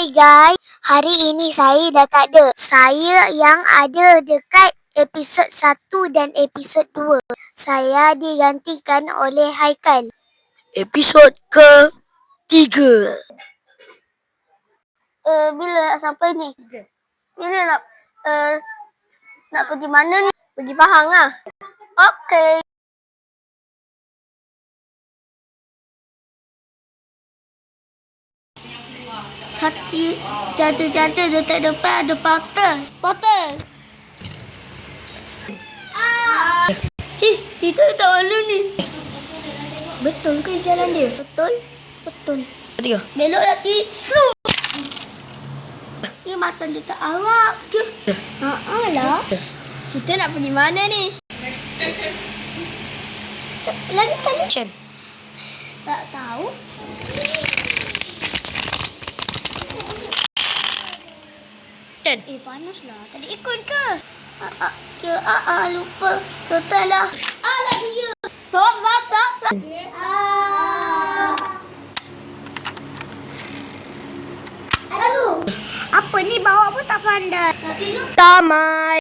Hai guys, hari ini saya dah tak ada. Saya yang ada dekat episod 1 dan episod 2. Saya digantikan oleh Haikal. Episod ke-3. Bila nak sampai ni? Bila nak pergi mana ni? Pergi Pahang lah. Okey. Kaki jatuh-jatuh dekat depan ada portal. Portal. Kita tak mana ni? Betul ke jalan dia? Betul. Tiga. Belok lagi. Ni macam dia tak Arab je. Lah. Kita nak pergi mana ni? Lagi sekali. Action. Tak tahu. Panaslah. Tadi ikut ke? Lupa. Total lah. Lagi ya. Stop. Aduh. Apa ni bawa pun tak pandai. Tamat.